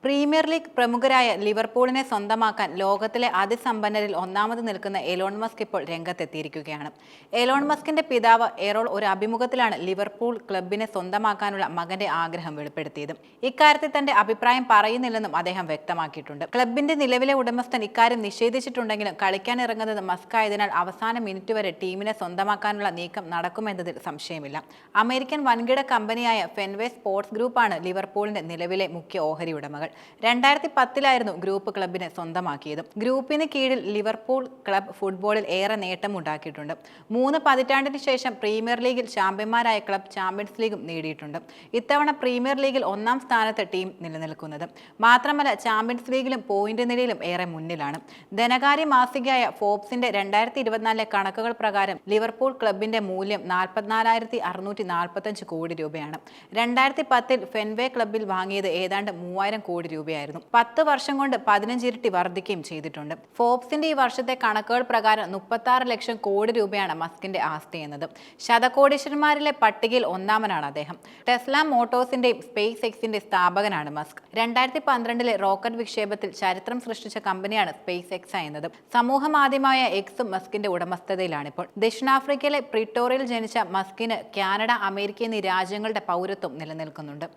Premier league പ്രമുഖരായ ലിവർപൂളിനെ സ്വന്തമാക്കാൻ ലോകത്തിലെ അതിസമ്പന്നരിൽ ഒന്നാമത് നിൽക്കുന്ന എലോൺ മസ്ക് ഇപ്പോൾ രംഗത്തെത്തിയിരിക്കുകയാണ്. എലോൺ മസ്കിന്റെ പിതാവ് എറോൾ ഒരു അഭിമുഖത്തിലാണ് ലിവർപൂൾ ക്ലബിനെ സ്വന്തമാക്കാനുള്ള മകന്റെ ആഗ്രഹം വെളിപ്പെടുത്തിയത്. ഇക്കാര്യത്തിൽ തന്റെ അഭിപ്രായം പറയുന്നില്ലെന്നും അദ്ദേഹം വ്യക്തമാക്കിയിട്ടുണ്ട്. ക്ലബിന്റെ നിലവിലെ ഉടമസ്ഥൻ ഇക്കാര്യം നിഷേധിച്ചിട്ടുണ്ടെങ്കിലും കളിക്കാനിറങ്ങുന്നത് മസ്ക് ആയതിനാൽ അവസാന മിനിറ്റ് വരെ ടീമിനെ സ്വന്തമാക്കാനുള്ള നീക്കം നടക്കുമെന്നതിൽ സംശയമില്ല. അമേരിക്കൻ വൻകിട കമ്പനിയായ ഫെൻവേ സ്പോർട്സ് ഗ്രൂപ്പാണ് ലിവർപൂളിന്റെ നിലവിലെ മുഖ്യ ഓഹരി ഉടമകൾ. 2010 ഗ്രൂപ്പ് ക്ലബിനെ സ്വന്തമാക്കിയത്. ഗ്രൂപ്പിന് കീഴിൽ ലിവർപൂൾ ക്ലബ് ഫുട്ബോളിൽ ഏറെ നേട്ടമുണ്ടാക്കിയിട്ടുണ്ട്. 3 പതിറ്റാണ്ടിന് ശേഷം പ്രീമിയർ ലീഗിൽ ചാമ്പ്യന്മാരായ ക്ലബ് ചാമ്പ്യൻസ് ലീഗും നേടിയിട്ടുണ്ട്. ഇത്തവണ പ്രീമിയർ ലീഗിൽ 1-ാം സ്ഥാനത്ത് ടീം നിലനിൽക്കുന്നത്. മാത്രമല്ല ചാമ്പ്യൻസ് ലീഗിലും പോയിന്റ് നിലയിലും ഏറെ മുന്നിലാണ്. ധനകാര്യ മാസികയായ ഫോബ്സിന്റെ 2024 കണക്കുകൾ പ്രകാരം ലിവർപൂൾ ക്ലബിന്റെ മൂല്യം 44,645 കോടി രൂപയാണ്. 2010 ഫെൻവേ ക്ലബിൽ വാങ്ങിയത് ഏതാണ്ട് 3,000 കോടി രൂപയായിരുന്നു. 10 വർഷം കൊണ്ട് 15 ഇരട്ടി വർദ്ധിക്കുകയും ചെയ്തിട്ടുണ്ട്. ഫോബ്സിന്റെ ഈ വർഷത്തെ കണക്കുകൾ പ്രകാരം 36 ലക്ഷം കോടി രൂപയാണ് മസ്കിന്റെ ആസ്തി എന്നത്. ശതകോടീശ്വരന്മാരിലെ പട്ടികയിൽ ഒന്നാമനാണ് അദ്ദേഹം. ടെസ്ല മോട്ടോഴ്സിന്റെയും സ്പേസ് എക്സിന്റെ സ്ഥാപകനാണ് മസ്ക്. 2012 റോക്കറ്റ് വിക്ഷേപത്തിൽ ചരിത്രം സൃഷ്ടിച്ച കമ്പനിയാണ് സ്പേസ് എക്സ് എന്നത്. സമൂഹ മാധ്യമമായ എക്സും മസ്കിന്റെ ഉടമസ്ഥതയിലാണിപ്പോൾ. ദക്ഷിണാഫ്രിക്കയിലെ പ്രിട്ടോറിയയിൽ ജനിച്ച മസ്കിന് കാനഡ, അമേരിക്ക എന്നീ രാജ്യങ്ങളുടെ പൗരത്വം നിലനിൽക്കുന്നുണ്ട്.